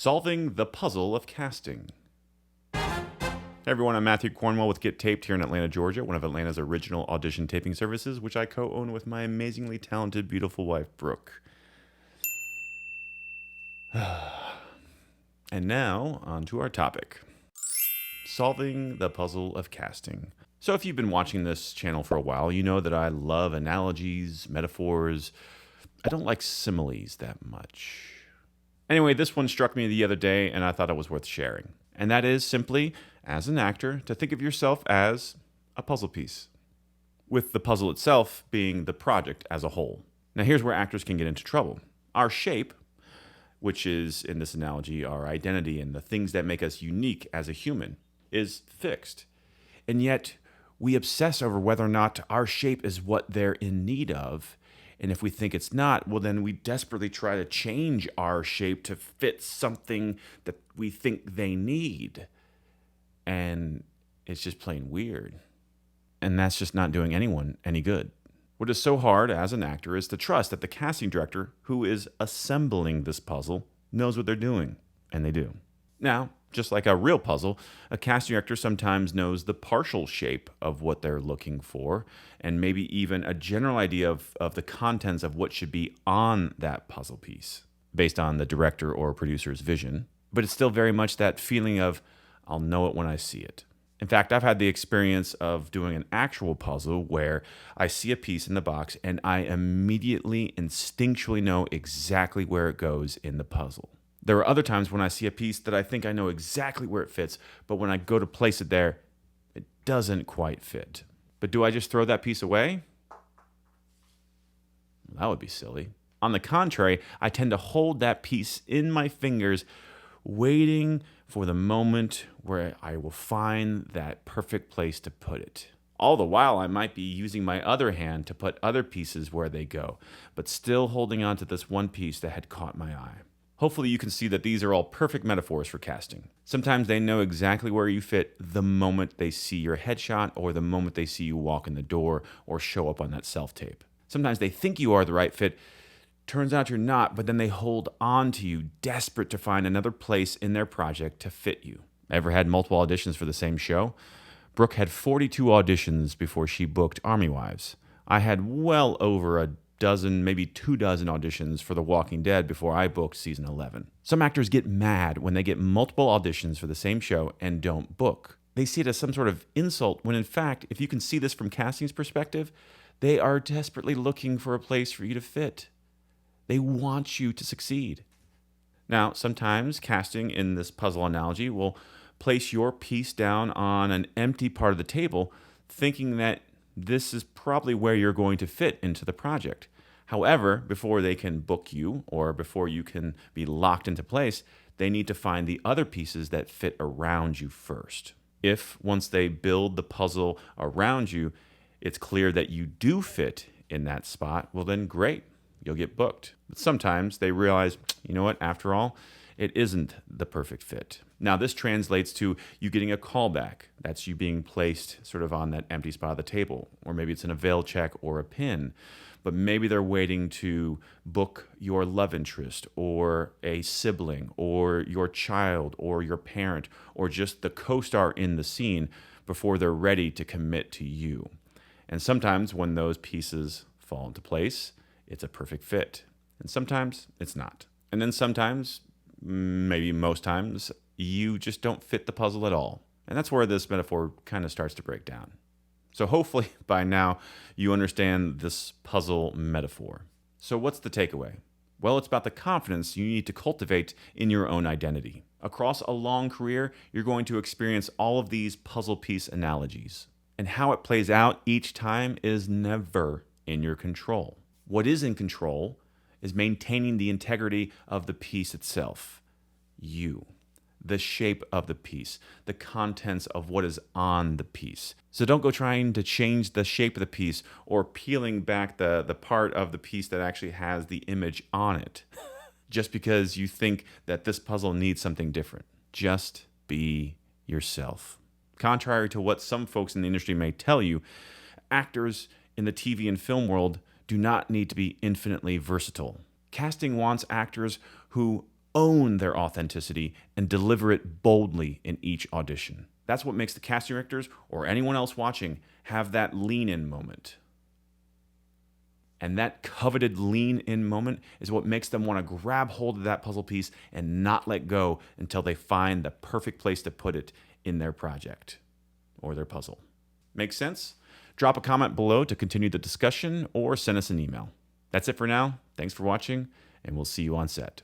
Solving the puzzle of casting. Hey everyone, I'm Matthew Cornwell with Get Taped here in Atlanta, Georgia, one of Atlanta's original audition taping services, which I co-own with my amazingly talented, beautiful wife, Brooke. And now, on to our topic. Solving the puzzle of casting. So if you've been watching this channel for a while, you know that I love analogies, metaphors. I don't like similes that much. Anyway, this one struck me the other day, and I thought it was worth sharing. And that is simply, as an actor, to think of yourself as a puzzle piece, with the puzzle itself being the project as a whole. Now, here's where actors can get into trouble. Our shape, which is, in this analogy, our identity and the things that make us unique as a human, is fixed. And yet, we obsess over whether or not our shape is what they're in need of. And if we think it's not, well, then we desperately try to change our shape to fit something that we think they need. And it's just plain weird. And that's just not doing anyone any good. What is so hard as an actor is to trust that the casting director who is assembling this puzzle knows what they're doing. And they do. Now, just like a real puzzle, a casting director sometimes knows the partial shape of what they're looking for, and maybe even a general idea of the contents of what should be on that puzzle piece, based on the director or producer's vision. But it's still very much that feeling of, I'll know it when I see it. In fact, I've had the experience of doing an actual puzzle where I see a piece in the box and I immediately, instinctually know exactly where it goes in the puzzle. There are other times when I see a piece that I think I know exactly where it fits, but when I go to place it there, it doesn't quite fit. But do I just throw that piece away? That would be silly. On the contrary, I tend to hold that piece in my fingers, waiting for the moment where I will find that perfect place to put it. All the while, I might be using my other hand to put other pieces where they go, but still holding on to this one piece that had caught my eye. Hopefully you can see that these are all perfect metaphors for casting. Sometimes they know exactly where you fit the moment they see your headshot or the moment they see you walk in the door or show up on that self-tape. Sometimes they think you are the right fit. Turns out you're not, but then they hold on to you, desperate to find another place in their project to fit you. Ever had multiple auditions for the same show? Brooke had 42 auditions before she booked Army Wives. I had well over a dozen, maybe 24 auditions for The Walking Dead before I booked season 11. Some actors get mad when they get multiple auditions for the same show and don't book. They see it as some sort of insult when in fact, if you can see this from casting's perspective, they are desperately looking for a place for you to fit. They want you to succeed. Now, sometimes casting in this puzzle analogy will place your piece down on an empty part of the table, thinking that this is probably where you're going to fit into the project. However, before they can book you or before you can be locked into place, they need to find the other pieces that fit around you first. If, once they build the puzzle around you, it's clear that you do fit in that spot, well then great, you'll get booked. But sometimes they realize, you know what, after all, it isn't the perfect fit. Now, this translates to you getting a callback. That's you being placed sort of on that empty spot of the table. Or maybe it's an avail check or a pin. But maybe they're waiting to book your love interest or a sibling or your child or your parent or just the co-star in the scene before they're ready to commit to you. And sometimes when those pieces fall into place, it's a perfect fit. And sometimes it's not. And then sometimes, maybe most times, you just don't fit the puzzle at all. And that's where this metaphor kind of starts to break down. So hopefully by now you understand this puzzle metaphor. So what's the takeaway? Well, it's about the confidence you need to cultivate in your own identity. Across a long career, you're going to experience all of these puzzle piece analogies. And how it plays out each time is never in your control. What is in control is maintaining the integrity of the piece itself. You. The shape of the piece, the contents of what is on the piece. So don't go trying to change the shape of the piece or peeling back the part of the piece that actually has the image on it just because you think that this puzzle needs something different. Just be yourself. Contrary to what some folks in the industry may tell you, actors in the TV and film world do not need to be infinitely versatile. Casting wants actors who own their authenticity, and deliver it boldly in each audition. That's what makes the casting directors or anyone else watching have that lean in moment. And that coveted lean in moment is what makes them want to grab hold of that puzzle piece and not let go until they find the perfect place to put it in their project or their puzzle. Make sense? Drop a comment below to continue the discussion or send us an email. That's it for now. Thanks for watching, and we'll see you on set.